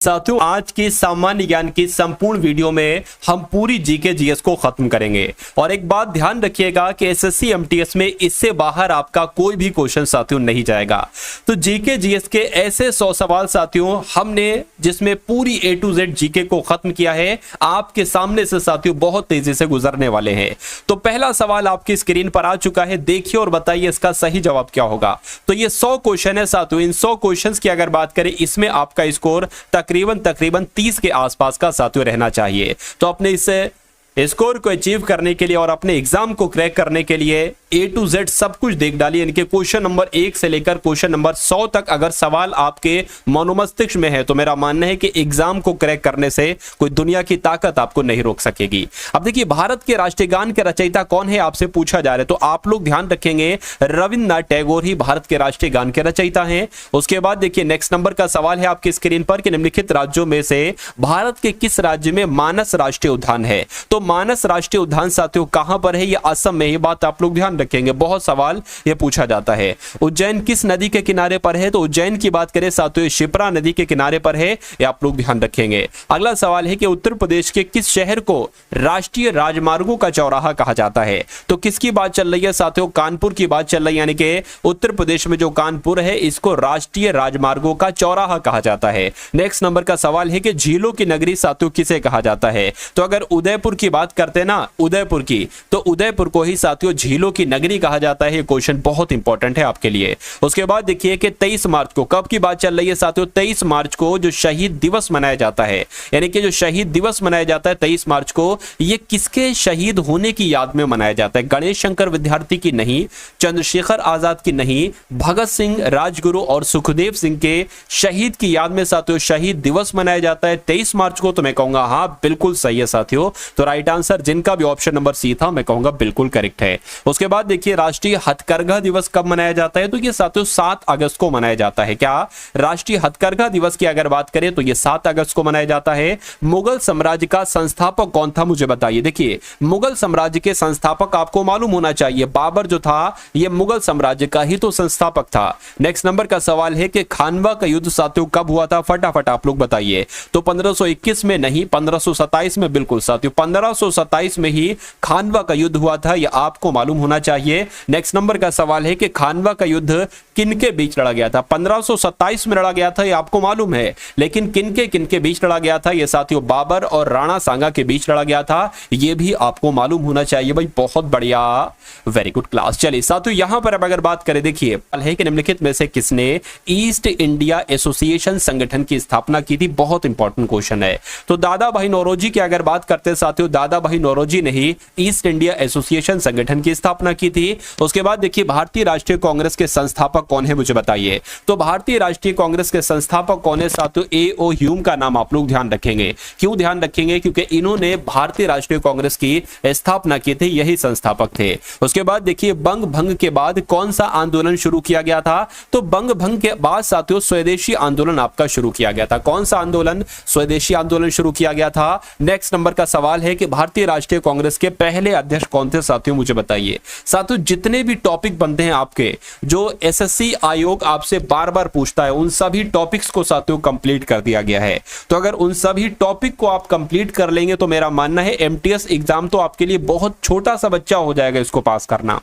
साथियों, आज के सामान्य ज्ञान की संपूर्ण वीडियो में हम पूरी जीके जीएस को खत्म करेंगे। और एक बात ध्यान रखिएगा कि एसएससी एमटीएस में इससे बाहर आपका कोई भी क्वेश्चन साथियों नहीं जाएगा। तो जीके जीएस के ऐसे 100 सवाल साथियों हमने जिसमें पूरी ए टू जेड जीके को खत्म किया है, आपके सामने से साथियों बहुत तेजी से गुजरने वाले हैं। तो पहला सवाल आपकी स्क्रीन पर आ चुका है, देखिए और बताइए इसका सही जवाब क्या होगा। तो ये 100 क्वेश्चन है साथियों। इन 100 क्वेश्चन की अगर बात करें, इसमें आपका स्कोर तकरीबन 30 के आसपास का साथियों रहना चाहिए। तो अपने इस स्कोर को अचीव करने के लिए और अपने एग्जाम को क्रैक करने के लिए ए टू जेड सब कुछ देख डालिए। यानी कि क्वेश्चन नंबर 1 से लेकर क्वेश्चन नंबर 100 तक अगर सवाल आपके मनोमस्तिष्क में है तो मेरा मानना है कि एग्जाम को क्रैक करने से कोई दुनिया की ताकत आपको नहीं रोक सकेगी। अब देखिए, भारत के राष्ट्रीय गान के रचयिता कौन है आपसे पूछा जा रहा है, तो आप लोग ध्यान रखेंगे रविन्द्रनाथ टैगोर ही भारत के राष्ट्रीय गान के रचयिता हैं। उसके बाद देखिए नेक्स्ट नंबर का सवाल है आपकी स्क्रीन पर कि निम्नलिखित राज्यों में से भारत के किस राज्य में मानस राष्ट्रीय उद्यान है। तो मानस राष्ट्रीय उद्यान साथियों कहां पर है, ये असम में। ये बात आप लोग ध्यान रखेंगे, बहुत सवाल ये पूछा जाता है। उज्जैन किस नदी के किनारे पर है, तो उज्जैन की बात करें साथियों शिप्रा नदी के किनारे पर है, ये आप लोग ध्यान रखेंगे। अगला सवाल है कि उत्तर प्रदेश के किस शहर को राष्ट्रीय राजमार्गों का चौराहा कहा जाता है। तो किसकी बात चल रही है साथियों, कानपुर की बात चल रही है। यानी कि उत्तर प्रदेश में जो कानपुर है इसको राष्ट्रीय राजमार्गों का चौराहा कहा जाता है। नेक्स्ट नंबर का सवाल है कि झीलों की नगरी साथियों किसे कहा जाता है। तो अगर उदयपुर की बात करते ना, उदयपुर की, तो उदयपुर को ही साथियों झीलों की नगरी कहा जाता है। ये क्वेश्चन बहुत इंपॉर्टेंट है आपके लिए। उसके बाद देखिए कि 23 मार्च को कब की बात चल रही है साथियों, 23 मार्च को जो शहीद दिवस मनाया जाता है। यानी कि जो शहीद दिवस मनाया जाता है 23 मार्च को, ये किसके शहीद होने की याद में मनाया जाता है। गणेश शंकर विद्यार्थी की नहीं, चंद्रशेखर आजाद की नहीं, भगत सिंह, राजगुरु और सुखदेव सिंह के शहीद की याद में साथियों शहीद दिवस मनाया जाता है 23 मार्च को। तो मैं कहूंगा हाँ बिल्कुल सही है साथियों। तो राइट आंसर जिनका भी ऑप्शन नंबर सी था मैं कहूंगा बिल्कुल करेक्ट है। उसके बाद देखिए राष्ट्रीय हथकरघा दिवस कब मनाया जाता है, तो ये साथियों 7 अगस्त को मनाया जाता है। क्या राष्ट्रीय हथकरघा दिवस की अगर बात करें तो ये 7 अगस्त को मनाया जाता है। मुगल साम्राज्य का संस्थापक कौन था मुझे बताइए। देखिए मुगल साम्राज्य के संस्थापक आपको मालूम होना चाहिए, बाबर जो था ये मुगल साम्राज्य का ही तो संस्थापक था। नेक्स्ट नंबर का सवाल है कि खानवा का युद्ध साथियों कब हुआ था, फटाफट आप लोग बताइए। तो 1521 में नहीं, 1527 में बिल्कुल साथियों 1527 में ही खानवा का युद्ध हुआ था, यह आपको मालूम होना चाहिए। नेक्स्ट नंबर का सवाल है कि खानवा का युद्ध किनके बीच लड़ा गया था। 1527 में लड़ा गया था, यह आपको मालूम है, लेकिन किनके बीच लड़ा गया था, यह साथियों बाबर और राणा सांगा के बीच लड़ा गया था, यह भी आपको मालूम होना चाहिए भाई। बहुत बढ़िया, वेरी गुड क्लास। चलिए साथियों यहां पर अब अगर बात करें, देखिए है कि निम्नलिखित में से किसने ईस्ट इंडिया एसोसिएशन संगठन की स्थापना की थी। बहुत इंपॉर्टेंट क्वेश्चन है। तो दादा भाई नौरोजी की अगर बात करते हैं साथियों, दादा भाई नौरोजी ने ही ईस्ट इंडिया एसोसिएशन संगठन की स्थापना की थी। उसके बाद देखिए भारतीय राष्ट्रीय कांग्रेस के संस्थापक कौन है मुझे बताइए। तो भारतीय राष्ट्रीय कांग्रेस के संस्थापक कौन है साथियों, ए.ओ. ह्यूम का नाम आप लोग ध्यान रखेंगे। क्यों ध्यान रखेंगे, क्योंकि इन्होंने भारतीय राष्ट्रीय कांग्रेस की स्थापना की थी, यही संस्थापक थे। उसके बाद देखिए बंग भंग के बाद कौन सा आंदोलन शुरू किया गया था। तो बंग भंग के बाद साथियों स्वदेशी आंदोलन आपका शुरू किया गया था। कौन सा आंदोलन, स्वदेशी आंदोलन शुरू किया गया था। नेक्स्ट नंबर का सवाल है कि भारतीय राष्ट्रीय कांग्रेस के पहले अध्यक्ष कौन थे साथियों मुझे बताइए। साथियों जितने भी टॉपिक बनते हैं आपके, जो एसएससी आयोग आपसे बार बार पूछता है, उन सभी टॉपिक्स को साथियों कंप्लीट कर दिया गया है। तो अगर उन सभी टॉपिक को आप कंप्लीट कर लेंगे तो मेरा मानना है एमटीएस एग्जाम तो आपके लिए बहुत छोटा सा बच्चा हो जाएगा इसको पास करना,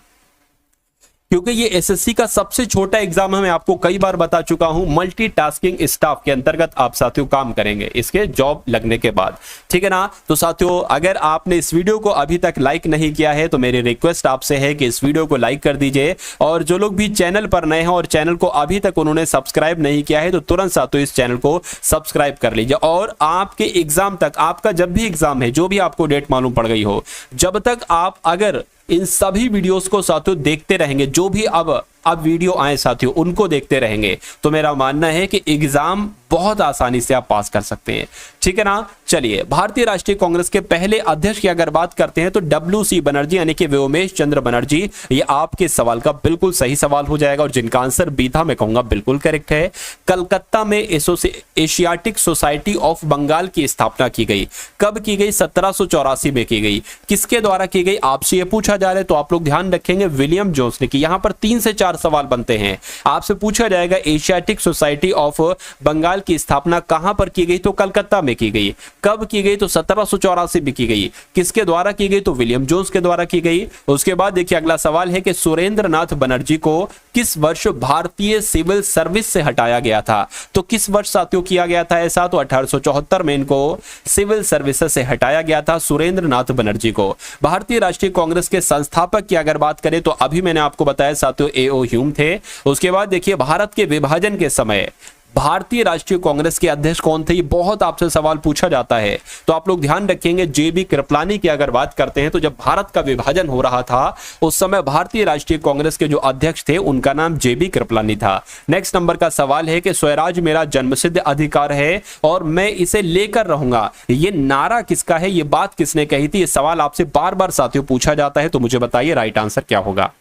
क्योंकि ये एसएससी का सबसे छोटा एग्जाम है। मैं आपको कई बार बता चुका हूं, मल्टीटास्किंग स्टाफ के अंतर्गत आप साथियों काम करेंगे इसके जॉब लगने के बाद, ठीक है ना। तो साथियों अगर आपने इस वीडियो को अभी तक लाइक नहीं किया है तो मेरी रिक्वेस्ट आपसे है कि इस वीडियो को लाइक कर दीजिए। और जो लोग भी चैनल पर नए हैं और चैनल को अभी तक उन्होंने सब्सक्राइब नहीं किया है तो तुरंत साथियों इस चैनल को सब्सक्राइब कर लीजिए। और आपके एग्जाम तक, आपका जब भी एग्जाम है, जो भी आपको डेट मालूम पड़ गई हो, जब तक आप अगर इन सभी वीडियोस को साथियों देखते रहेंगे, जो भी अब वीडियो आए साथियों उनको देखते रहेंगे, तो मेरा मानना है कि एग्जाम बहुत आसानी से आप पास कर सकते हैं, ठीक है ना। चलिए भारतीय राष्ट्रीय कांग्रेस के पहले अध्यक्ष की अगर बात करते हैं तो डब्ल्यू.सी. बनर्जी यानी कि व्योमेश चंद्र बनर्जी, ये आपके सवाल का बिल्कुल सही सवाल हो जाएगा और जिनका आंसर बी था मैं कहूंगा बिल्कुल करेक्ट है। कलकत्ता में एशियाटिक सोसाइटी ऑफ बंगाल की स्थापना की गई, कब की गई, 1784 में की गई। किसके द्वारा की गई आपसे ये पूछा जा रहा है, तो आप लोग ध्यान रखेंगे विलियम जोन्स ने की। यहां पर 3 से 4 सवाल बनते हैं। आपसे पूछा जाएगा एशियाटिक सोसाइटी ऑफ बंगाल की स्थापना कहां पर की गई, तो कलकत्ता में की गई। कब की गई, तो 1784 में की गई। किसके द्वारा की गई, तो विलियम जोन्स के द्वारा की गई। उसके बाद देखिए अगला सवाल है कि सुरेंद्र नाथ बनर्जी को किस वर्ष भारतीय सिविल सर्विस से हटाया गया था, तो किस वर्ष साथियों किया गया था ऐसा, तो 1874 में इनको सिविल सर्विसेज से हटाया गया था सुरेंद्र नाथ बनर्जी को। भारतीय राष्ट्रीय कांग्रेस के संस्थापक की अगर बात करें तो अभी मैंने आपको बताया साथियों ए.ओ. ह्यूम थे। उसके बाद देखिए भारत के विभाजन के समय भारतीय राष्ट्रीय कांग्रेस के अध्यक्ष कौन थे, ये बहुत आपसे सवाल पूछा जाता है, तो आप लोग ध्यान रखेंगे जे.बी. कृपलानी की अगर बात करते हैं तो जब भारत का विभाजन हो रहा था उस समय भारतीय राष्ट्रीय कांग्रेस के जो अध्यक्ष थे उनका नाम जे.बी. कृपलानी था। नेक्स्ट नंबर का सवाल है कि स्वराज मेरा जन्मसिद्ध अधिकार है और मैं इसे लेकर रहूंगा, ये नारा किसका है, ये बात किसने कही थी, ये सवाल आपसे बार बार साथियों पूछा जाता है, तो मुझे बताइए राइट आंसर क्या होगा।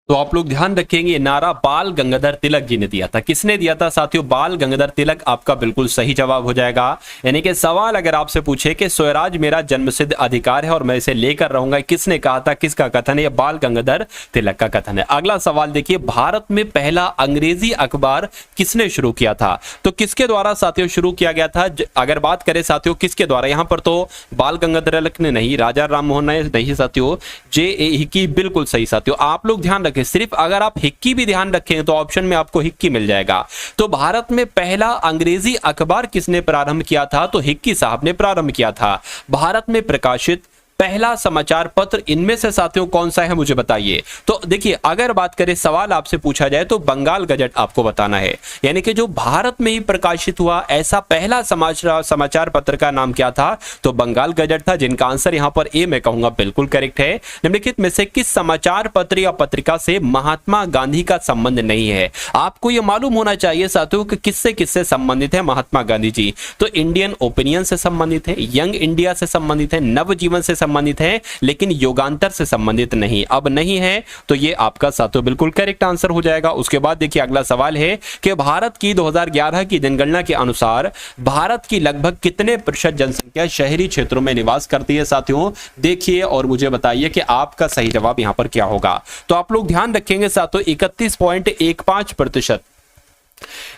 तो आप लोग ध्यान रखेंगे ये नारा बाल गंगाधर तिलक जी ने दिया था। किसने दिया था साथियों, बाल गंगाधर तिलक आपका बिल्कुल सही जवाब हो जाएगा। यानी कि सवाल अगर आपसे पूछे कि स्वराज मेरा जन्मसिद्ध अधिकार है और मैं इसे लेकर रहूंगा, किसने कहा था, किसका कथन है, बाल गंगाधर तिलक का कथन है। अगला सवाल देखिए भारत में पहला अंग्रेजी अखबार किसने शुरू किया था, तो किसके द्वारा साथियों शुरू किया गया था। अगर बात करें साथियों किसके द्वारा, यहां पर तो बाल गंगाधर तिलक ने नहीं, राजा राम मोहन ने नहीं साथियों, जे.ए. हिक्की बिल्कुल सही साथियों। आप लोग ध्यान रखें, सिर्फ अगर आप हिक्की भी ध्यान रखें तो ऑप्शन में आपको हिक्की मिल जाएगा। तो भारत में पहला अंग्रेजी अखबार किसने प्रारंभ किया था, तो हिक्की साहब ने प्रारंभ किया था। भारत में प्रकाशित पहला समाचार पत्र इनमें से साथियों कौन सा है, मुझे बताइए। तो देखिए अगर बात करें, सवाल आपसे पूछा जाए तो बंगाल गजट आपको बताना है, यानी कि जो भारत में ही प्रकाशित हुआ ऐसा पहला समाचार पत्र का नाम क्या था, तो बंगाल गजट था, जिनका आंसर यहां पर ए मैं कहूंगा बिल्कुल करेक्ट है। निम्नलिखित में से किस समाचार पत्र या पत्रिका से महात्मा गांधी का संबंध नहीं है। आपको यह मालूम होना चाहिए साथियों कि किससे किससे संबंधित है महात्मा गांधी जी, तो इंडियन ओपिनियन से संबंधित है, यंग इंडिया से संबंधित है, नवजीवन से संबंधित है, लेकिन युगांतर से संबंधित नहीं। अब नहीं है तो ये आपका साथियों बिल्कुल करेक्ट आंसर हो जाएगा। उसके बाद देखिए अगला सवाल है कि भारत की 2011 की जनगणना के अनुसार भारत की लगभग कितने प्रतिशत जनसंख्या शहरी क्षेत्रों में निवास करती है साथियों, देखिए और मुझे बताइए कि आपका सही जवाब यहां पर क्या होगा। तो आप लोग ध्यान रखेंगे साथियों 31.15%,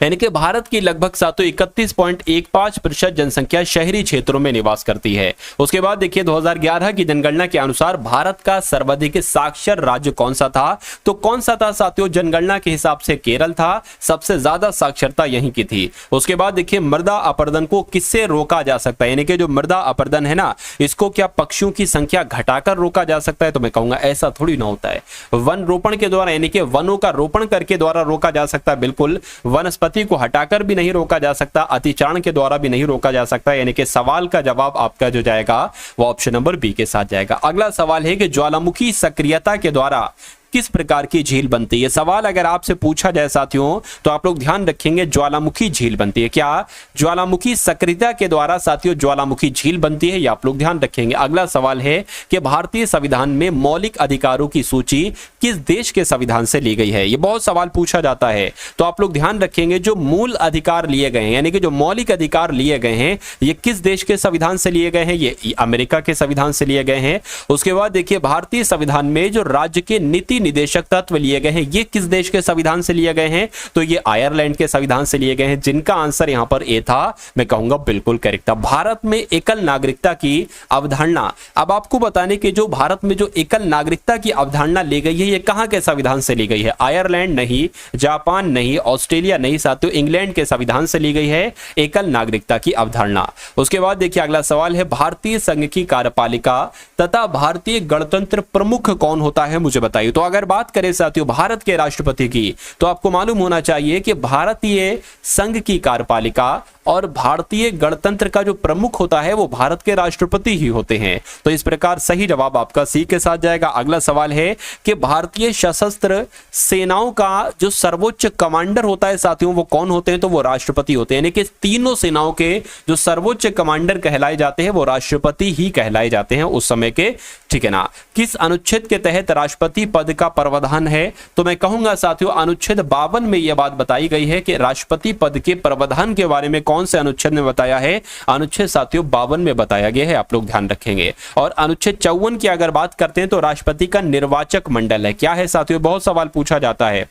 यानी कि भारत की लगभग 31.15% जनसंख्या शहरी क्षेत्रों में निवास करती है। उसके बाद देखिए 2011 की जनगणना के अनुसार भारत का सर्वाधिक साक्षर राज्य कौन सा था, तो कौन सा था साथियों, जनगणना के हिसाब से केरल था, सबसे ज्यादा साक्षरता यहीं की थी। उसके बाद देखिए मृदा अपरदन को किससे रोका जा सकता है, यानी कि जो मृदा अपरदन है ना, इसको क्या पक्षियों की संख्या घटाकर रोका जा सकता है, तो मैं कहूंगा ऐसा थोड़ी ना होता है। वन रोपण के द्वारा, यानी कि वनों का रोपण करके द्वारा रोका जा सकता है, बिल्कुल वनस्पति को हटाकर भी नहीं रोका जा सकता, अतिचारण के द्वारा भी नहीं रोका जा सकता। यानी कि सवाल का जवाब आपका जो जाएगा वो ऑप्शन नंबर बी के साथ जाएगा। अगला सवाल है कि ज्वालामुखी सक्रियता के द्वारा किस प्रकार की झील बनती है। सवाल अगर आपसे पूछा जाए साथियों तो आप लोग ध्यान रखेंगे ज्वालामुखी झील बनती है, क्या ज्वालामुखी सक्रियता के द्वारा साथियों ज्वालामुखी झील बनती है, ये आप लोग ध्यान रखेंगे। अगला सवाल है कि भारतीय संविधान में मौलिक अधिकारों की सूची किस देश के संविधान से ली गई है, ये बहुत सवाल पूछा जाता है। तो आप लोग ध्यान रखेंगे जो मूल अधिकार लिए गए हैं, यानी कि जो मौलिक अधिकार लिए गए हैं, ये किस देश के संविधान से लिए गए हैं, ये अमेरिका के संविधान से लिए गए हैं। उसके बाद देखिए भारतीय संविधान में जो राज्य के नीति निदेशक तत्व लिए गए हैं, ये किस देश के संविधान से लिए गए हैं, तो ये आयरलैंड के संविधान से लिए गए हैं, जिनका आंसर यहां पर ए था, मैं कहूंगा बिल्कुल करेक्ट था। भारत में एकल नागरिकता की अवधारणा, अब आपको बताने के जो भारत में जो एकल नागरिकता की अवधारणा ली गई है, ये कहां के संविधान से ली गई है, आयरलैंड नहीं, जापान नहीं, ऑस्ट्रेलिया नहीं साथियों, इंग्लैंड के संविधान से ली गई है एकल नागरिकता की अवधारणा। उसके बाद देखिए अगला सवाल है भारतीय संघ की कार्यपालिका तथा भारतीय गणतंत्र प्रमुख कौन होता है, मुझे बताइए। तो अगर बात करें साथियों भारत के राष्ट्रपति की, तो आपको मालूम होना चाहिए कि भारतीय संघ की कार्यपालिका और भारतीय गणतंत्र का जो प्रमुख होता है वो भारत के राष्ट्रपति ही होते हैं। तो इस प्रकार सही जवाब आपका सी के साथ जाएगा। अगला सवाल है कि भारतीय सशस्त्र सेनाओं का जो सर्वोच्च कमांडर होता है साथियों वो कौन होते हैं, तो वो राष्ट्रपति होते हैं, यानी कि तीनों सेनाओं के जो सर्वोच्च कमांडर कहलाए जाते हैं वो राष्ट्रपति ही कहलाए जाते हैं उस समय के, ठीक है ना। किस अनुच्छेद के तहत राष्ट्रपति पद का प्रावधान है, तो मैं कहूंगा साथियों अनुच्छेद 52 में यह बात बताई गई है कि राष्ट्रपति पद के प्रावधान के बारे में कौन से अनुच्छेद में बताया है, अनुच्छेद साथियों 52 में बताया गया है, आप लोग ध्यान रखेंगे। और अनुच्छेद 54 की अगर बात करते हैं तो राष्ट्रपति का निर्वाचक मंडल है, क्या है साथियों, बहुत सवाल पूछा जाता है।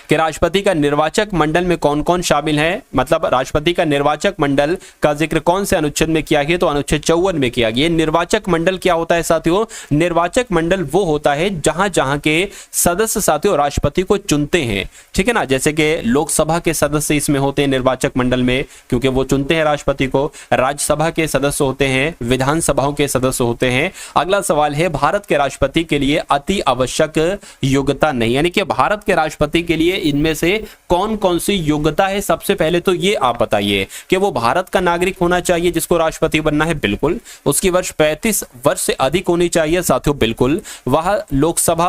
कि राष्ट्रपति का निर्वाचक मंडल में कौन कौन शामिल है, मतलब राष्ट्रपति का निर्वाचक मंडल का जिक्र कौन से अनुच्छेद में किया गया, तो अनुच्छेद 54 में किया गया। निर्वाचक मंडल क्या होता है साथियों? निर्वाचक मंडल वो होता है जहां जहां के सदस्य साथियों राष्ट्रपति को चुनते हैं, ठीक है ना। जैसे कि लोकसभा के सदस्य इसमें होते हैं निर्वाचक मंडल में, क्योंकि वो चुनते हैं राष्ट्रपति को। राज्यसभा के सदस्य होते हैं, विधानसभाओं के सदस्य होते हैं। अगला सवाल है, भारत के राष्ट्रपति के लिए अति आवश्यक योग्यता नहीं, यानी कि भारत के राष्ट्रपति के लिए इनमें से कौन कौन सी योग्यता है? सबसे पहले तो ये आप बताइए कि वो भारत का नागरिक होना चाहिए जिसको राष्ट्रपति बनना है, बिल्कुल। उसकी वर्ष 35 वर्ष से अधिक होनी चाहिए साथियों, बिल्कुल। वह लोकसभा,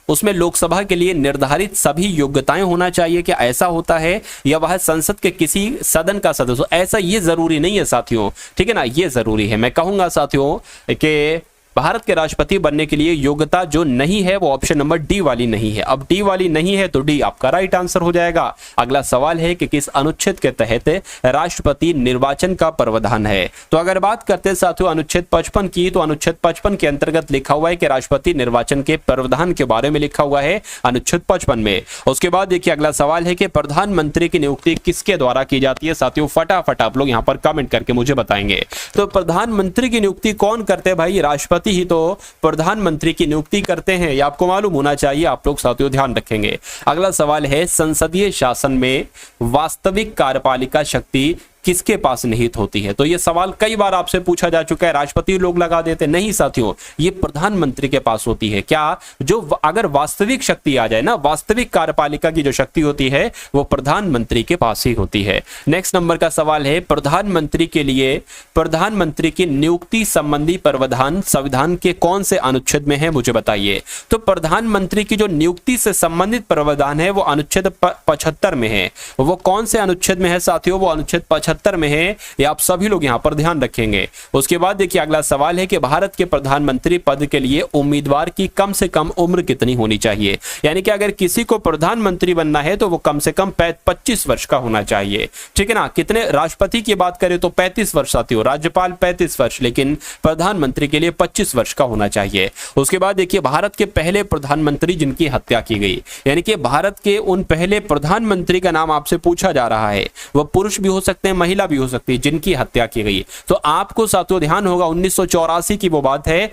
उसमें लोकसभा के लिए निर्धारित सभी योग्यताएं होना चाहिए, क्या ऐसा होता है? या वह संसद के किसी सदन का सदस्य, ऐसा ये जरूरी नहीं है साथियों, ठीक है ना, ये जरूरी है। मैं कहूंगा साथियों कि भारत के राष्ट्रपति बनने के लिए योग्यता जो नहीं है वो ऑप्शन नंबर डी वाली नहीं है। अब डी वाली नहीं है तो डी आपका राइट आंसर हो जाएगा। अगला सवाल है कि किस अनुच्छेद के तहत राष्ट्रपति निर्वाचन का प्रावधान है? तो अगर बात करते हैं साथियों अनुच्छेद 55 की, तो अनुच्छेद 55 के अंतर्गत लिखा हुआ है कि राष्ट्रपति निर्वाचन के प्रावधान के बारे में लिखा हुआ है अनुच्छेद 55 में। उसके बाद देखिए अगला सवाल है कि प्रधानमंत्री की नियुक्ति किसके द्वारा की जाती है? साथियों फटाफट आप लोग यहाँ पर कमेंट करके मुझे बताएंगे। तो प्रधानमंत्री की नियुक्ति कौन करते हैं भाई? राष्ट्रपति ही तो प्रधानमंत्री की नियुक्ति करते हैं, ये आपको मालूम होना चाहिए, आप लोग साथियों ध्यान रखेंगे। अगला सवाल है, संसदीय शासन में वास्तविक कार्यपालिका शक्ति किसके पास निहित होती है? तो ये सवाल कई बार आपसे पूछा जा चुका है, राष्ट्रपति लोग लगा देते, नहीं साथियों, ये प्रधानमंत्री के पास होती है। क्या? जो अगर वास्तविक शक्ति आ जाए ना, वास्तविक कार्यपालिका की जो शक्ति होती है वो प्रधानमंत्री के पास ही होती है। नेक्स्ट नंबर का सवाल है, प्रधानमंत्री के लिए प्रधानमंत्री की नियुक्ति संबंधी प्रावधान संविधान के कौन से अनुच्छेद में है, मुझे बताइए। तो प्रधानमंत्री की जो नियुक्ति से संबंधित प्रावधान है वो अनुच्छेद 75 में है। वो कौन से अनुच्छेद में है साथियों? वो अनुच्छेद 75 में है, ये आप सभी लोग यहां पर ध्यान रखेंगे। उसके बाद देखिए अगला सवाल है कि भारत के प्रधानमंत्री पद के लिए उम्मीदवार की कम से कम उम्र कितनी होनी चाहिए? यानी कि अगर किसी को प्रधानमंत्री बनना है तो वो कम से कम 25 वर्ष का होना चाहिए, ठीक है ना। कितने? राष्ट्रपति की बात करें तो 35 वर्ष साथियों, राज्यपाल 35 वर्ष, लेकिन प्रधानमंत्री के लिए 25 वर्ष का होना चाहिए। उसके बाद देखिए भारत के पहले प्रधानमंत्री जिनकी हत्या की गई, यानी कि भारत के उन पहले प्रधानमंत्री का नाम आपसे पूछा जा रहा है, वह पुरुष भी हो सकते हैं, महिला भी हो सकती है, जिनकी हत्या की गई। तो आपको साथियों ध्यान होगा 1984 की वो बात है,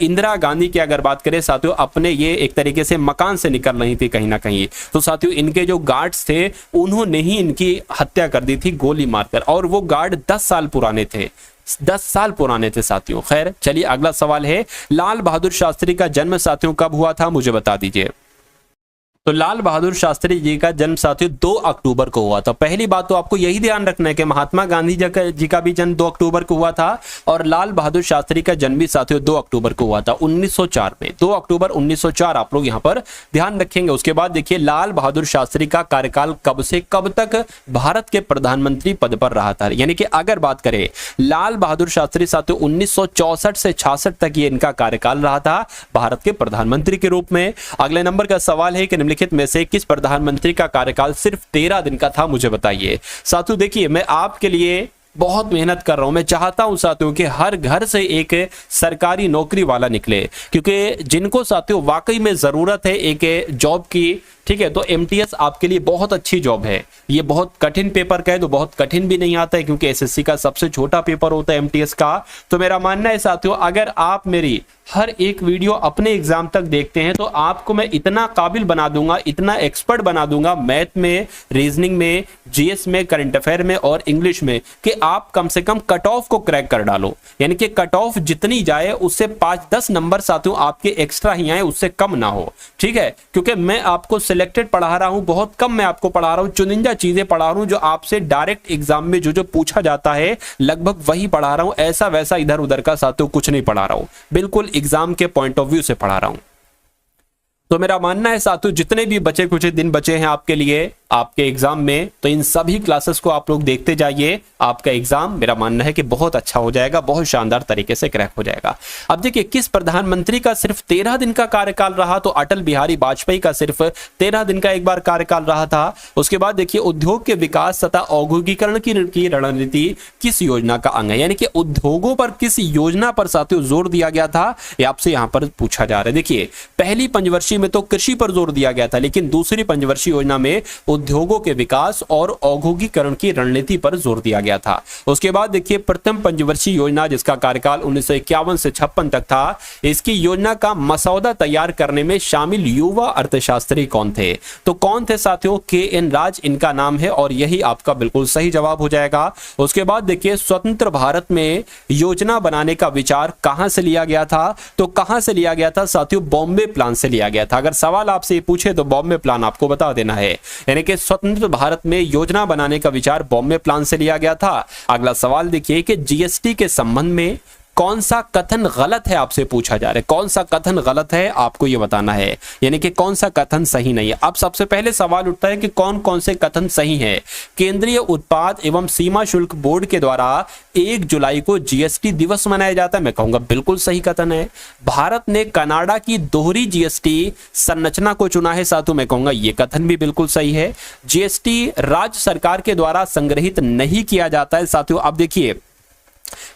इंदिरा गांधी की अगर बात करें साथियों, अपने ये एक तरीके से मकान से निकल रही थी कहीं ना कहीं, तो साथियों इनके जो गार्ड्स थे उन्होंने ही इनकी हत्या कर दी थी गोली मारकर, और वो गार्ड 10 साल पुराने थे, 10 साल पुराने थे साथियों। खैर चलिए अगला सवाल है, लाल बहादुर शास्त्री का जन्म साथियों कब हुआ था, मुझे बता दीजिए। तो लाल बहादुर शास्त्री जी का जन्म साथियों 2 अक्टूबर को हुआ था। पहली बात तो आपको यही ध्यान रखना है कि महात्मा गांधी जी का भी जन्म 2 अक्टूबर को हुआ था, और लाल बहादुर शास्त्री का जन्म भी साथियों 2 अक्टूबर को हुआ था 1904 में। 2 अक्टूबर 1904 आप लोग यहां पर ध्यान रखेंगे। उसके बाद देखिए लाल बहादुर शास्त्री का कार्यकाल कब से कब तक भारत के प्रधानमंत्री पद पर रहा था? यानी कि अगर बात करें लाल बहादुर शास्त्री साथियों 1964 से 66 तक ये इनका कार्यकाल रहा था भारत के प्रधानमंत्री के रूप में। अगले नंबर का सवाल है कि निम्नलिखित में से किस प्रधानमंत्री का कार्यकाल सिर्फ 13 दिन का था, मुझे बताइए। साथियों देखिए मैं आपके लिए बहुत मेहनत कर रहा हूं, मैं चाहता हूं साथियों कि हर घर से एक सरकारी नौकरी वाला निकले, क्योंकि जिनको साथियों वाकई में जरूरत है एक जॉब की, ठीक है, तो एमटीएस आपके लिए बहुत अच्छी जॉब है। ये बहुत कठिन पेपर का है, तो बहुत कठिन भी नहीं आता है, क्योंकि एसएससी का सबसे छोटा पेपर होता है एमटीएस का। तो मेरा मानना है साथियों अगर आप मेरी हर एक वीडियो अपने एग्जाम तक देखते हैं तो आपको मैं इतना काबिल बना दूंगा, इतना एक्सपर्ट बना दूंगा मैथ में, रीजनिंग में, जीएस में, करंट अफेयर में और इंग्लिश में, कि आप कम से कम कट ऑफ को क्रैक कर डालो। यानी कि कट ऑफ जितनी जाए उससे 5-10 नंबर साथियों आपके एक्स्ट्रा ही आए, उससे कम ना हो, ठीक है। क्योंकि मैं आपको सिलेक्टेड पढ़ा रहा हूं, बहुत कम मैं आपको पढ़ा रहा हूं, चुनिंदा चीजें पढ़ा रहा हूं, जो आपसे डायरेक्ट एग्जाम में जो पूछा जाता है लगभग वही पढ़ा रहा हूं। ऐसा वैसा इधर उधर का साथियों कुछ नहीं पढ़ा रहा हूं, बिल्कुल एग्जाम के पॉइंट ऑफ व्यू से पढ़ा रहा हूं। तो मेरा मानना है साथियों जितने भी बचे कुछ दिन बचे हैं आपके लिए आपके एग्जाम में, तो इन सभी क्लासेस को आप लोग देखते जाइए। आपका एग्जाम मेरा मानना है कि बहुत अच्छा हो जाएगा, बहुत शानदार तरीके से क्रैक हो जाएगा। अब देखिए किस प्रधानमंत्री का सिर्फ 13 दिन का कार्यकाल रहा, तो अटल बिहारी वाजपेयी का सिर्फ 13 दिन का एक बार कार्यकाल रहा था। उसके बाद देखिए उद्योग के विकास तथा औद्योगिकरण की रणनीति किस योजना का अंग है, यानी कि उद्योगों पर किस योजना पर साथियों जोर दिया गया था, ये आपसे यहां पर पूछा जा रहा है। देखिए पहली पंचवर्षीय में तो कृषि पर जोर दिया गया था, लेकिन दूसरी पंचवर्षीय योजना में उद्योगों के विकास और औद्योगिकरण की रणनीति पर जोर दिया गया था। उसके बाद देखिए प्रथम पंचवर्षीय योजना जिसका कार्यकाल 1951 से 56 तक था, इसकी योजना का मसौदा तैयार करने में शामिल युवा अर्थशास्त्री कौन थे? तो कौन थे साथियों? के.एन. राज इनका नाम है और यही आपका बिल्कुल सही जवाब हो जाएगा। उसके बाद देखिए स्वतंत्र भारत में योजना बनाने का विचार कहां से लिया गया था? तो कहां से लिया गया था साथियों? बॉम्बे प्लान से लिया गया था। अगर सवाल आपसे पूछे तो बॉम्बे प्लान आपको बता देना है, यानी कि स्वतंत्र भारत में योजना बनाने का विचार बॉम्बे प्लान से लिया गया था। अगला सवाल देखिए कि जीएसटी के संबंध में कौन सा कथन गलत है, आपसे पूछा जा रहा है कौन सा कथन गलत है, आपको यह बताना है, यानी कि कौन सा कथन सही नहीं है। अब सबसे पहले सवाल उठता है कि कौन कौन से कथन सही हैं। केंद्रीय उत्पाद एवं सीमा शुल्क बोर्ड के द्वारा 1 जुलाई को जीएसटी दिवस मनाया जाता है, मैं कहूंगा बिल्कुल सही कथन है। भारत ने कनाडा की दोहरी जीएसटी संरचना को चुना है साथियों, मैं कहूंगा यह कथन भी बिल्कुल सही है। जीएसटी राज्य सरकार के द्वारा संग्रहित नहीं किया जाता है साथियों, अब देखिए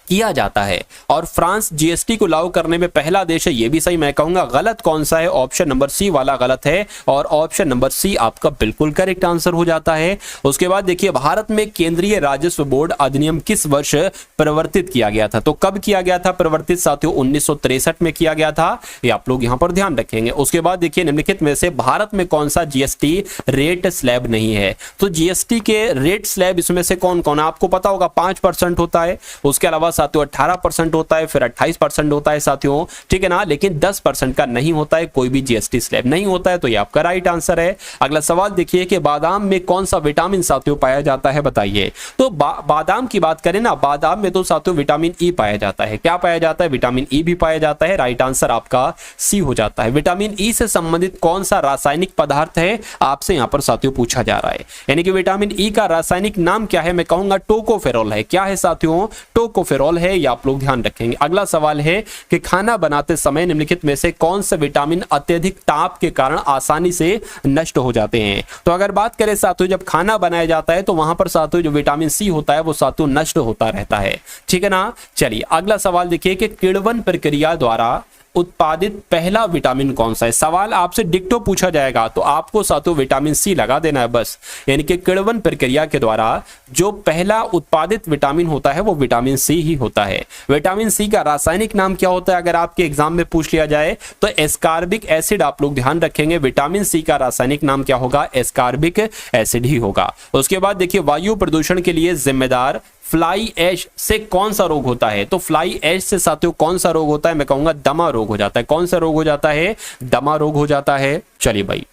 किया जाता है, और फ्रांस जीएसटी को लागू करने में पहला देश है, यह भी सही। मैं कहूंगा गलत कौन सा है? ऑप्शन नंबर सी वाला गलत है, और ऑप्शन नंबर सी आपका बिल्कुल करेक्ट आंसर हो जाता है। उसके बाद देखिए भारत में केंद्रीय राजस्व बोर्ड अधिनियम किस वर्ष परिवर्तित किया गया था? तो कब किया गया था परिवर्तित साथियों? 1963 में किया गया था, ये आप लोग यहां पर ध्यान रखेंगे। उसके बाद देखिए निम्नलिखित में से भारत में कौन सा जीएसटी रेट स्लैब नहीं है? तो जीएसटी के रेट स्लैब इसमें से कौन कौन है? आपको पता होगा 5% होता है, उसके अलावा साथियों 18% होता है, फिर 28% होता है साथियों, ठीक है ना, लेकिन 10% का नहीं होता है, कोई भी जीएसटी स्लैब नहीं होता है, तो ये आपका राइट आंसर है। अगला सवाल देखिए कि बादाम में कौन सा विटामिन साथियों पाया जाता है, बताइए। तो बादाम की बात करें ना, बादाम में तो साथियों विटामिन ई पाया जाता है। क्या पाया जाता है? विटामिन ई भी पाया जाता है। राइट आंसर आपका सी हो जाता है। विटामिन ई से संबंधित कौन सा रासायनिक पदार्थ है, आपसे यहां पर साथियों पूछा जा रहा है, यानी कि विटामिन ई का रासायनिक नाम क्या है? मैं कहूंगा टोकोफेरोल है। क्या है साथियों? टोकोफेरोल है, ये आप लोग ध्यान रखेंगे। अगला सवाल है कि खाना बनाते समय निम्नलिखित में से कौन से विटामिन अत्यधिक ताप के कारण आसानी से नष्ट हो जाते हैं? तो अगर बात करें साथियों जब खाना बनाया जाता है तो वहां पर साथियों जो विटामिन सी होता है वो साथियों नष्ट होता रहता है, ठीक है ना। चलिए अगला सवाल देखिए कि किण्वन प्रक्रिया द्वारा उत्पादित पहला विटामिन कौन सा है? सवाल आपसे डिक्टो पूछा जाएगा तो आपको साथियों विटामिन सी लगा देना है बस, यानी कि किण्वन प्रक्रिया के द्वारा जो पहला उत्पादित विटामिन होता है वो विटामिन सी ही होता है। विटामिन सी का रासायनिक नाम क्या होता है अगर आपके एग्जाम में पूछ लिया जाए तो एस्कॉर्बिक एसिड, आप लोग ध्यान रखेंगे। विटामिन सी का रासायनिक नाम क्या होगा? एस्कॉर्बिक एसिड ही होगा। उसके बाद देखिए वायु प्रदूषण के लिए जिम्मेदार फ्लाई ऐश से कौन सा रोग होता है? तो फ्लाई ऐश से साथियों कौन सा रोग होता है? मैं कहूंगा दमा रोग हो जाता है। कौन सा रोग हो जाता है? दमा रोग हो जाता है। चलिए भाई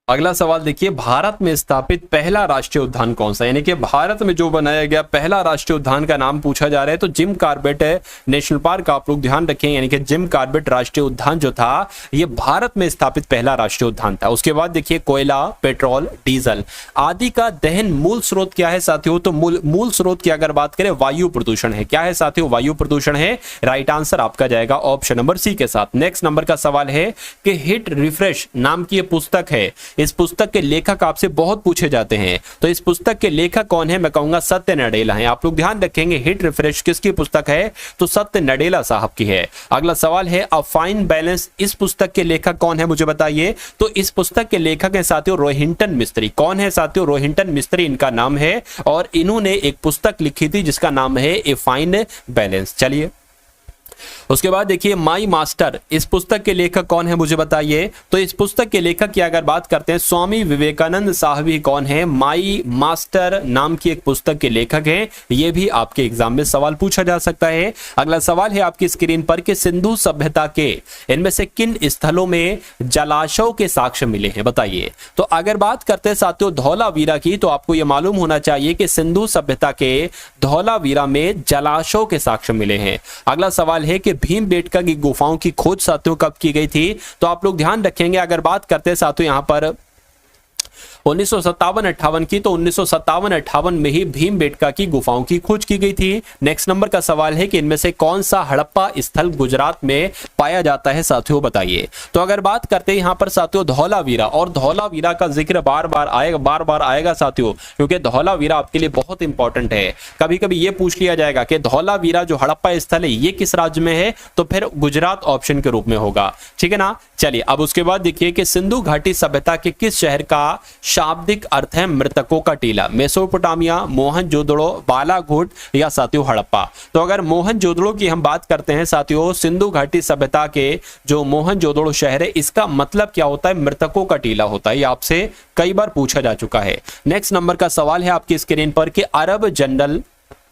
अगला सवाल देखिए भारत में स्थापित पहला राष्ट्रीय उद्यान कौन सा? यानी कि भारत में जो बनाया गया पहला राष्ट्रीय उद्यान का नाम पूछा जा रहा है तो जिम कॉर्बेट नेशनल पार्क, आप लोग ध्यान रखें, यानी कि जिम कॉर्बेट राष्ट्रीय उद्यान जो था ये भारत में स्थापित पहला राष्ट्रीय उद्यान था। उसके बाद देखिए कोयला, पेट्रोल, डीजल आदि का दहन मूल स्रोत क्या है साथियों? तो मूल स्रोत की अगर बात करें वायु प्रदूषण है। क्या है साथियों? वायु प्रदूषण है। राइट आंसर आपका जाएगा ऑप्शन नंबर सी के साथ। नेक्स्ट नंबर का सवाल है कि हिट रिफ्रेश नाम की पुस्तक है, इस पुस्तक के लेखक आपसे बहुत पूछे जाते हैं, तो इस पुस्तक के लेखक कौन है? मैं कहूंगा सत्य नडेला है। आप लोग ध्यान रखेंगे हिट रिफ्रेश किसकी पुस्तक है? तो सत्य नडेला साहब की है। अगला सवाल है अ फाइन बैलेंस, इस पुस्तक के लेखक कौन है मुझे बताइए। तो इस पुस्तक के लेखक है साथियों रोहिंटन मिस्त्री। कौन है साथियों? रोहिंटन मिस्त्री इनका नाम है और इन्होंने एक पुस्तक लिखी थी जिसका नाम है ए फाइन बैलेंस। चलिए उसके बाद देखिए माई मास्टर, इस पुस्तक के लेखक कौन है मुझे बताइए। तो इस पुस्तक के लेखक की अगर बात करते हैं स्वामी विवेकानंद साहब ही कौन है? माई मास्टर नाम की एक पुस्तक के लेखक हैं। ये भी आपके एग्जाम में सवाल पूछा जा सकता है। अगला सवाल है आपकी स्क्रीन पर कि सिंधु सभ्यता के इनमें से किन स्थलों में जलाशयों के साक्ष्य मिले हैं, बताइए। तो अगर बात करते हैं साथियों धौलावीरा की तो आपको यह मालूम होना चाहिए कि सिंधु सभ्यता के धौलावीरा में जलाशयों के साक्ष्य मिले हैं। अगला सवाल है कि भीमबेटका की गुफाओं की खोज साथियों कब की गई थी? तो आप लोग ध्यान रखेंगे अगर बात करते हैं साथियों यहां पर 1957-58 की, तो 1957-58 में ही भीमबेटका की गुफाओं की खोज की गई थी। नेक्स्ट नंबर का सवाल है कि इनमें से कौन सा हड़प्पा स्थल गुजरात में पाया जाता है साथियों, बताइए। तो अगर बात करते हैं यहां पर साथियों धौलावीरा, और धौलावीरा का जिक्र बार बार आएगा साथियों, क्योंकि धौलावीरा आपके लिए बहुत इंपॉर्टेंट है। कभी कभी यह पूछ लिया जाएगा कि धौलावीरा जो हड़प्पा स्थल है ये किस राज्य में है, तो फिर गुजरात ऑप्शन के रूप में होगा, ठीक है ना। चलिए अब उसके बाद देखिए कि सिंधु घाटी सभ्यता के किस शहर का शाब्दिक अर्थ है मृतकों का टीला, मेसोपोटामिया, मोहनजोदड़ो, बालाघोट या साथियों हड़प्पा। तो अगर मोहनजोदड़ो की हम बात करते हैं साथियों, सिंधु घाटी सभ्यता के जो मोहनजोदड़ो शहर है इसका मतलब क्या होता है, मृतकों का टीला होता है। ये आपसे कई बार पूछा जा चुका है। नेक्स्ट नंबर का सवाल है आपकी स्क्रीन पर कि अरब जनरल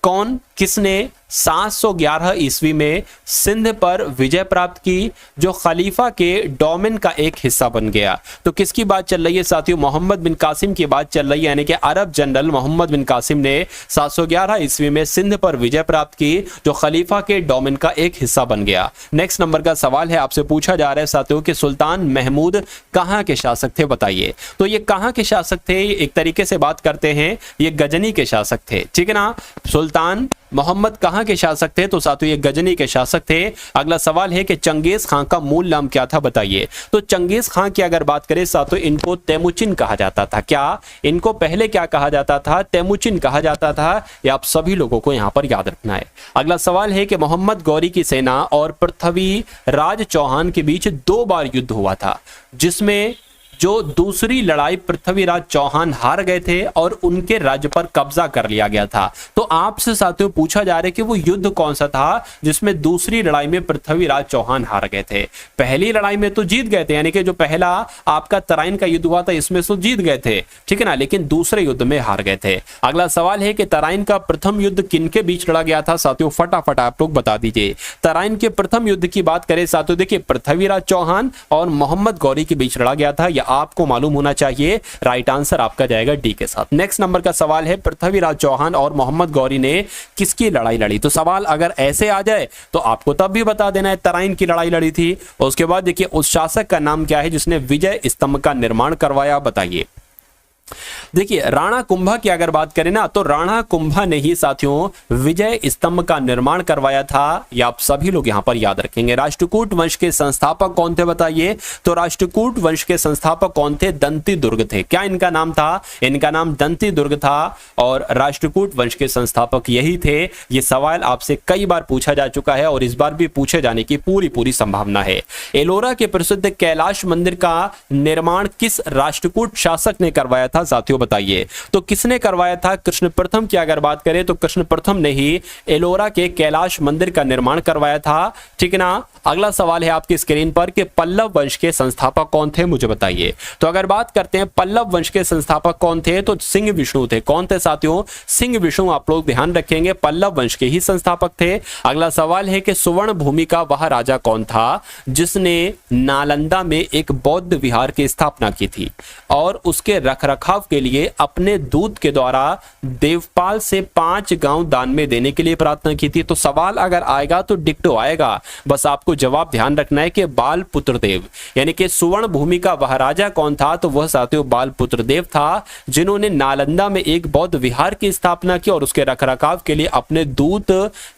कौन, किसने 711 ईस्वी में सिंध पर विजय प्राप्त की, जो खलीफा के डोमेन का एक हिस्सा बन गया। तो किसकी बात चल रही है साथियों, मोहम्मद बिन कासिम की बात चल रही है, यानी कि अरब जनरल मोहम्मद बिन कासिम ने 711 ईस्वी में सिंध पर विजय प्राप्त की, जो खलीफा के डोमेन का एक हिस्सा बन गया। नेक्स्ट नंबर का सवाल है आपसे पूछा जा रहा है साथियों कि सुल्तान महमूद कहां के शासक थे, बताइए। तो ये कहां के शासक थे, एक तरीके से बात करते हैं ये गजनी के शासक थे, ठीक है ना। सुल्तान मोहम्मद कहां के शासक थे, तो साथियों ये गजनी के शासक थे। अगला सवाल है कि चंगेज खां का मूल नाम क्या था, बताइए। तो चंगेज खां की अगर बात करें साथियों, इनको तेमुचिन कहा जाता था। क्या इनको पहले क्या कहा जाता था, तेमुचिन कहा जाता था। ये आप सभी लोगों को यहां पर याद रखना है। अगला सवाल है कि मोहम्मद गौरी की सेना और पृथ्वीराज चौहान के बीच 2 बार युद्ध हुआ था, जिसमें जो दूसरी लड़ाई पृथ्वीराज चौहान हार गए थे और उनके राज्य पर कब्जा कर लिया गया था। तो आपसे साथियों पूछा जा रहा है कि वो युद्ध कौन सा था जिसमें दूसरी लड़ाई में पृथ्वीराज चौहान हार गए थे। पहली लड़ाई में तो जीत गए थे, यानी कि जो पहला आपका तराइन का युद्ध हुआ था इसमें तो जीत गए थे, ठीक है ना, लेकिन दूसरे युद्ध में हार गए थे। अगला सवाल है कि तराइन का प्रथम युद्ध किनके बीच लड़ा गया था साथियों, फटाफट आप लोग बता दीजिए। तराइन के प्रथम युद्ध की बात करें साथियों, देखिए पृथ्वीराज चौहान और मोहम्मद गौरी के बीच लड़ा गया था, या आपको मालूम होना चाहिए। राइट आंसर आपका जाएगा डी के साथ। नेक्स्ट नंबर का सवाल है पृथ्वीराज चौहान और मोहम्मद गौरी ने किसकी लड़ाई लड़ी। तो सवाल अगर ऐसे आ जाए तो आपको तब भी बता देना है तराइन की लड़ाई लड़ी थी। और उसके बाद देखिए उस शासक का नाम क्या है जिसने विजय स्तंभ का निर्माण करवाया, बताइए। देखिए राणा कुंभा की अगर बात करें ना, तो राणा कुंभा ने ही साथियों विजय स्तंभ का निर्माण करवाया था। ये आप सभी लोग यहां पर याद रखेंगे। राष्ट्रकूट वंश के संस्थापक कौन थे, बताइए। तो राष्ट्रकूट वंश के संस्थापक कौन थे, दंती दुर्ग थे। क्या इनका नाम था, इनका नाम दंती दुर्ग था और राष्ट्रकूट वंश के संस्थापक यही थे। ये सवाल आपसे कई बार पूछा जा चुका है और इस बार भी पूछे जाने की पूरी संभावना है। एलोरा के प्रसिद्ध कैलाश मंदिर का निर्माण किस राष्ट्रकूट शासक ने करवाया था साथियों, बताइए। तो किसने करवाया था, कृष्ण प्रथम की अगर बात करें तो कृष्ण प्रथम ने ही एलोरा के कैलाश मंदिर का निर्माण करवाया था, ठीक है ना। अगला सवाल है आपकी स्क्रीन पर कि पल्लव वंश के संस्थापक कौन थे, मुझे बताइए। तो अगर बात करते हैं पल्लव वंश के संस्थापक कौन थे, तो सिंह विष्णु थे। कौन थे साथियों, सिंह विष्णु। आप लोग ध्यान रखेंगे पल्लव वंश के ही संस्थापक थे। अगला सवाल है कि सुवर्ण भूमि का वह राजा कौन था जिसने नालंदा में एक बौद्ध विहार की स्थापना की थी और उसके रखरखाव के लिए अपने दूत के द्वारा देवपाल से 5 गांव दान में देने के लिए प्रार्थना की थी। तो सवाल अगर आएगा तो डिक्टो आएगा, बस आपको जवाब ध्यान रखना है कि बालपुत्र देव, यानी कि सुवर्ण भूमि का वह राजा कौन था, तो वह साथियों बालपुत्र देव था, जिन्होंने नालंदा में एक बौद्ध विहार की स्थापना की और उसके रखरखाव के लिए अपने दूत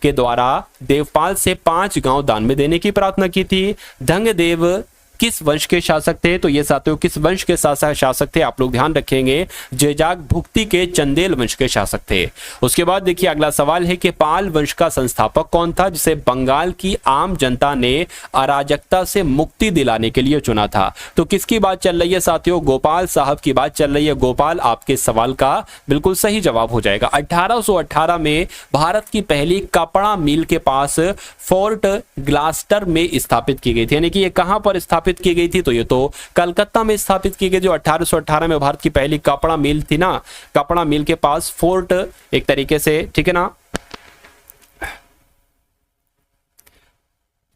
के द्वारा देवपाल से 5 गांव दान में देने की प्रार्थना की थी। धंगदेव किस वंश के शासक थे, तो ये साथियों किस वंश के शासक थे, आप लोग ध्यान रखेंगे, जेजाग भुक्ति के चंदेल वंश के शासक थे। उसके बाद देखिए अगला सवाल है कि पाल वंश का संस्थापक कौन था जिसे बंगाल की आम जनता ने अराजकता से मुक्ति दिलाने के लिए चुना था। तो किसकी बात चल रही है साथियों, गोपाल साहब की बात चल रही है। गोपाल आपके सवाल का बिल्कुल सही जवाब हो जाएगा। 1818 में भारत की पहली कपड़ा मिल के पास फोर्ट ग्लास्टर में स्थापित की गई थी, यानी कि ये कहां पर स्थापित की गई थी, तो ये तो कलकत्ता में स्थापित की गई। जो 1818 में भारत की पहली कपड़ा मिल थी ना, कपड़ा मिल के पास फोर्ट एक तरीके से, ठीक है ना।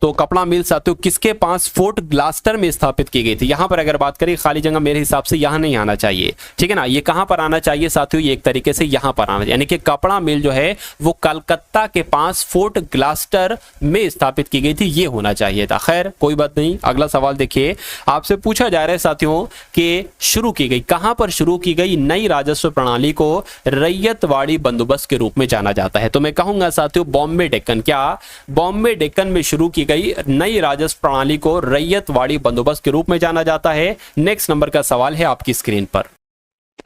तो कपड़ा मिल साथियों किसके पास, फोर्ट ग्लास्टर में स्थापित की गई थी। यहां पर अगर बात करें खाली जगह मेरे हिसाब से यहां नहीं आना चाहिए, ठीक है ना, ये कहां पर आना चाहिए साथियों, ये एक तरीके से यहां पर आना, यानी कि कपड़ा मिल जो है वो कलकत्ता के पास फोर्ट ग्लास्टर में स्थापित की गई थी, ये होना चाहिए था। खैर कोई बात नहीं। अगला सवाल देखिए, आपसे पूछा जा रहा है साथियों कि शुरू की गई, कहां पर शुरू की गई नई राजस्व प्रणाली को रैयतवाड़ी बंदोबस्त के रूप में जाना जाता है। तो मैं कहूंगा साथियों बॉम्बे डेक्कन, क्या बॉम्बे डेक्कन में शुरू की गई नई राजस्व प्रणाली को रैयतवाड़ी बंदोबस्त के रूप में जाना जाता है। नेक्स्ट नंबर का सवाल है आपकी स्क्रीन पर,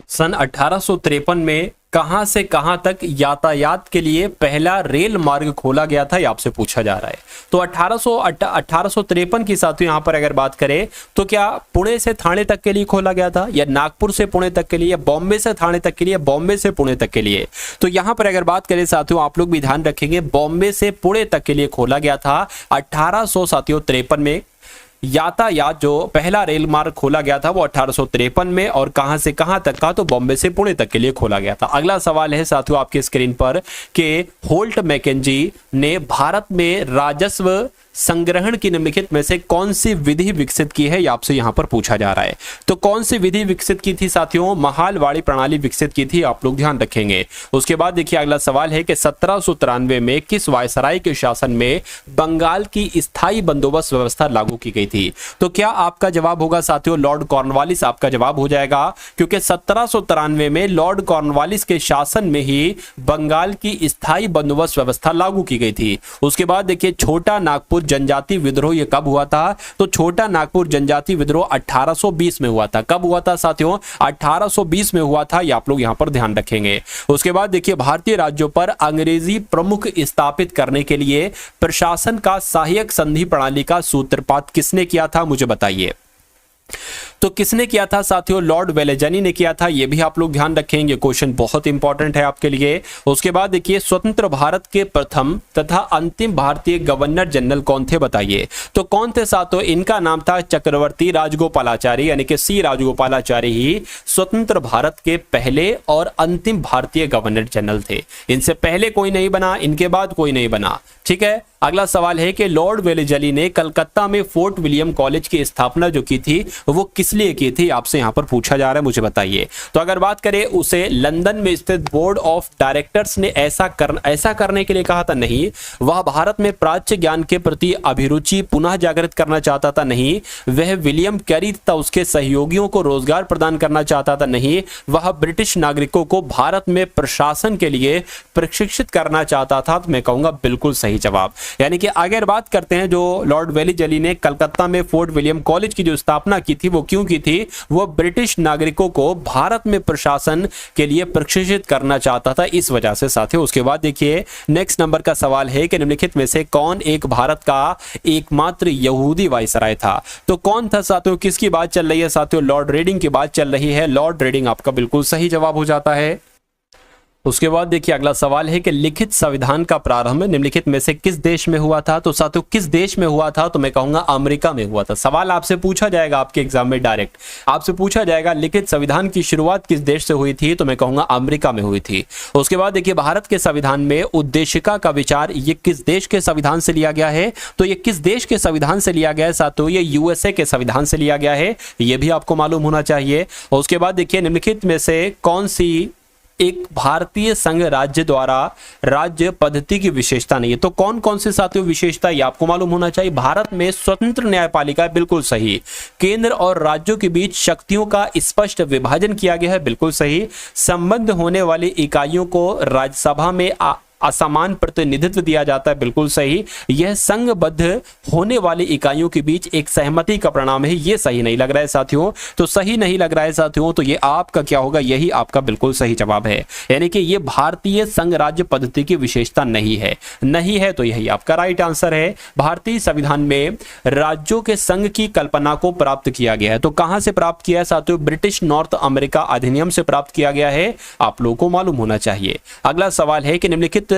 सन 1853 में कहां से कहां तक यातायात के लिए पहला रेल मार्ग खोला गया था, ये आपसे पूछा जा रहा है। तो 1853 की साथियों यहां पर अगर बात करें तो क्या पुणे से थाने तक के लिए खोला गया था, या नागपुर से पुणे तक के लिए, या बॉम्बे से थाने तक के लिए, बॉम्बे से पुणे तक के लिए। तो यहां पर अगर बात करें साथियों, आप लोग भी ध्यान रखेंगे, बॉम्बे से पुणे तक के लिए खोला गया था 1853 में। यातायात जो पहला रेल मार्ग खोला गया था वो 1853 में, और कहां से कहां तक का, तो बॉम्बे से पुणे तक के लिए खोला गया था। अगला सवाल है साथियों आपके स्क्रीन पर कि होल्ट मैकेंजी ने भारत में राजस्व संग्रहण की निम्नलिखित में से कौन सी विधि विकसित की है, ये आपसे यहां पर पूछा जा रहा है। तो कौन सी विधि विकसित की थी साथियों, महालवाड़ी प्रणाली विकसित की थी, आप लोग ध्यान रखेंगे। उसके बाद देखिए अगला सवाल है कि 1793 में किस वायसराय के शासन में बंगाल की स्थायी बंदोबस्त व्यवस्था लागू की गई थी। तो क्या आपका जवाब होगा साथियों लॉर्ड कॉर्नवालिस, आपका जवाब हो जाएगा, क्योंकि 1793 में लॉर्ड कॉर्नवालिस के शासन में ही बंगाल की स्थायी बंदोबस्त व्यवस्था लागू की गई थी। उसके बाद देखिए छोटा नागपुर जनजाति विद्रोह ये कब हुआ था, तो छोटा नागपुर जनजाति विद्रोह 1820 में हुआ था। कब हुआ था साथियों, 1820 में हुआ था, ये आप लोग यहां पर ध्यान रखेंगे। उसके बाद देखिए भारतीय राज्यों पर अंग्रेजी प्रमुख स्थापित करने के लिए प्रशासन का सहायक संधि प्रणाली का सूत्रपात किसने किया था, मुझे बताइए। तो किसने किया था साथियों, लॉर्ड वेलेजनी ने किया था, ये भी आप लोग ध्यान रखेंगे, क्वेश्चन बहुत इंपॉर्टेंट है आपके लिए। उसके बाद देखिए स्वतंत्र भारत के प्रथम तथा अंतिम भारतीय गवर्नर जनरल कौन थे, बताइए। तो कौन थे साथियों, इनका नाम था चक्रवर्ती राजगोपालाचारी, यानी कि सी राजगोपालाचारी ही स्वतंत्र भारत के पहले और अंतिम भारतीय गवर्नर जनरल थे। इनसे पहले कोई नहीं बना, इनके बाद कोई नहीं बना, ठीक है। अगला सवाल है कि लॉर्ड वेलेजली ने कलकत्ता में फोर्ट विलियम कॉलेज की स्थापना जो की थी वो किस लिए की थी, आपसे यहां पर पूछा जा रहा है, मुझे बताइए। तो अगर बात करें उसे लंदन में स्थित बोर्ड ऑफ डायरेक्टर्स ने ऐसा करने के लिए कहा था, नहीं। वह भारत में प्राच्य ज्ञान के प्रति अभिरुचि पुनः जागृत करना चाहता था, नहीं। वह विलियम कैरी तथा उसके सहयोगियों को रोजगार प्रदान करना चाहता था, नहीं। वह ब्रिटिश नागरिकों को भारत में प्रशासन के लिए प्रशिक्षित करना चाहता था। तो मैं कहूंगा बिल्कुल सही जवाब। यानी कि अगर बात करते हैं जो लॉर्ड वेलेजली ने कलकत्ता में फोर्ट विलियम कॉलेज की जो स्थापना की थी वो क्यों की थी, वो ब्रिटिश नागरिकों को भारत में प्रशासन के लिए प्रशिक्षित करना चाहता था, इस वजह से साथियों। उसके बाद देखिए नेक्स्ट नंबर का सवाल है कि निम्नलिखित में से कौन एक भारत का एकमात्र यहूदी वायसराय था। तो कौन था साथियों, किसकी बात चल रही है साथियों, लॉर्ड रेडिंग की बात चल रही है। लॉर्ड रेडिंग आपका बिल्कुल सही जवाब हो जाता है। उसके बाद देखिए अगला सवाल है कि लिखित संविधान का प्रारंभ निम्नलिखित में से किस देश में हुआ था। तो साथियों किस देश में हुआ था, तो मैं कहूंगा अमेरिका में हुआ था। सवाल आपसे पूछा जाएगा आपके एग्जाम में, डायरेक्ट आपसे पूछा जाएगा लिखित संविधान की शुरुआत किस देश से हुई थी, तो मैं कहूंगा अमेरिका में हुई थी। उसके बाद देखिए भारत के संविधान में उद्देशिका का विचार ये किस देश के संविधान से लिया गया है। तो ये किस देश के संविधान से लिया गया है साथियों, ये यूएसए के संविधान से लिया गया है, ये भी आपको मालूम होना चाहिए। उसके बाद देखिए निम्नलिखित में से कौन सी एक भारतीय संघ राज्य द्वारा राज्य पद्धति की विशेषता नहीं है। तो कौन कौन से साथियों विशेषता ये आपको मालूम होना चाहिए। भारत में स्वतंत्र न्यायपालिका, बिल्कुल सही। केंद्र और राज्यों के बीच शक्तियों का स्पष्ट विभाजन किया गया है, बिल्कुल सही। संबद्ध होने वाली इकाइयों को राज्यसभा में असमान प्रतिनिधित्व दिया जाता है, बिल्कुल सही। यह संघबद्ध होने वाली इकाइयों के बीच एक सहमति का परिणाम है, ये सही नहीं लग रहा है साथियों। तो सही नहीं लग रहा है साथियों, तो ये आपका क्या होगा, यही आपका बिल्कुल सही जवाब है। यानी कि ये भारतीय संघ राज्य पद्धति की विशेषता नहीं है, नहीं है, तो यही आपका राइट आंसर है। भारतीय संविधान में राज्यों के संघ की कल्पना को प्राप्त किया गया है। तो कहां से प्राप्त किया है साथियों, ब्रिटिश नॉर्थ अमेरिका अधिनियम से प्राप्त किया गया है, आप लोगों को मालूम होना चाहिए। अगला सवाल है कि निम्नलिखित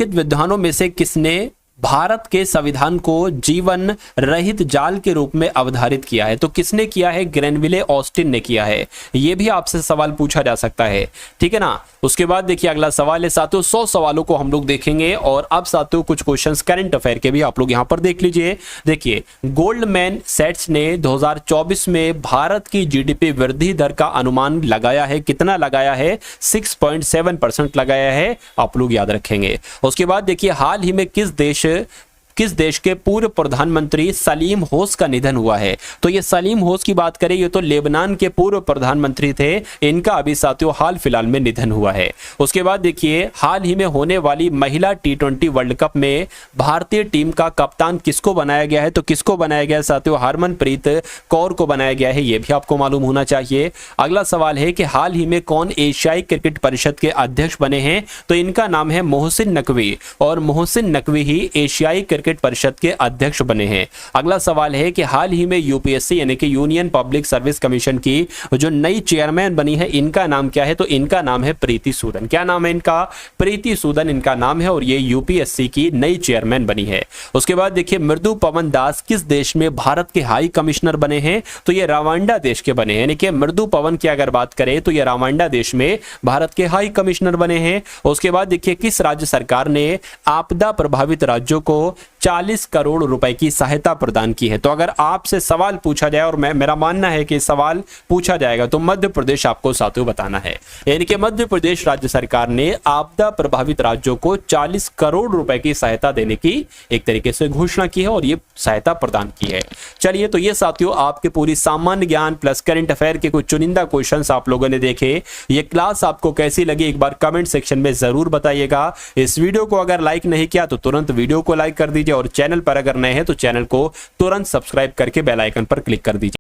विद्वानों में से किसने भारत के संविधान को जीवन रहित जाल के रूप में अवधारित किया है? तो किसने किया है? ग्रेनविले ऑस्टिन ने किया है। यह भी आपसे सवाल पूछा जा सकता है, ठीक है ना। उसके बाद देखिए अगला सवाल है साथियों, 100 सवालों को हम लोग देखेंगे और अब साथियों कुछ क्वेश्चंस करंट अफेयर के भी आप लोग यहां पर देख लीजिए। देखिए गोल्डमैन सैच्स ने 2024 में भारत की जीडीपी वृद्धि दर का अनुमान लगाया है। कितना लगाया है? 6.7% लगाया है, आप लोग याद रखेंगे। उसके बाद देखिए हाल ही में किस देश के पूर्व प्रधानमंत्री सलीम होस का निधन हुआ है? तो ये सलीम होस की बात करें, ये तो लेबनान के पूर्व प्रधानमंत्री थे, इनका अभी साथियों हाल फिलहाल में निधन हुआ है। उसके बाद देखिए हाल ही में होने वाली महिला T20 वर्ल्ड कप में भारतीय टीम का कप्तान किसको बनाया गया है? तो किसको बनाया गया है साथियों? हरमनप्रीत कौर को बनाया गया है, ये भी आपको मालूम होना चाहिए। अगला सवाल है कि हाल ही में कौन एशियाई क्रिकेट परिषद के अध्यक्ष बने हैं? तो इनका नाम है मोहसिन नकवी, और मोहसिन नकवी ही एशियाई क्रिकेट परिषद के अध्यक्ष बने हैं। अगला सवाल है कि हाल ही में यूपीएससी यानी कि यूनियन पब्लिक सर्विस कमीशन की जो नई चेयरमैन बनी है, इनका नाम क्या है? तो इनका नाम है प्रीति सूदन। क्या नाम है इनका? प्रीति सूदन इनका नाम है और ये यूपीएससी की नई चेयरमैन बनी है। उसके बाद देखिए मृदु पवन दास किस देश में भारत के हाई कमिश्नर बने हैं? तो ये रवांडा देश के बने हैं। यानी कि मृदु पवन की अगर बात करें तो ये रवांडा देश में भारत के हाई कमिश्नर बने हैं। उसके बाद देखिए किस राज्य सरकार ने आपदा प्रभावित राज्यों को 40 करोड़ रुपए की सहायता प्रदान की है? तो अगर आपसे सवाल पूछा जाए, और मेरा मानना है कि सवाल पूछा जाएगा, तो मध्य प्रदेश आपको साथियों बताना है। यानी कि मध्य प्रदेश राज्य सरकार ने आपदा प्रभावित राज्यों को 40 करोड़ रुपए की सहायता देने की एक तरीके से घोषणा की है और ये सहायता प्रदान की है। चलिए, तो ये साथियों आपके पूरी सामान्य ज्ञान प्लस करंट अफेयर के कुछ चुनिंदा क्वेश्चंस आप लोगों ने देखे। ये क्लास आपको कैसी लगी एक बार कमेंट सेक्शन में जरूर बताइएगा। इस वीडियो को अगर लाइक नहीं किया तो तुरंत वीडियो को लाइक कर दीजिए और चैनल पर अगर नए हैं तो चैनल को तुरंत सब्सक्राइब करके बेल आइकन पर क्लिक कर दीजिए।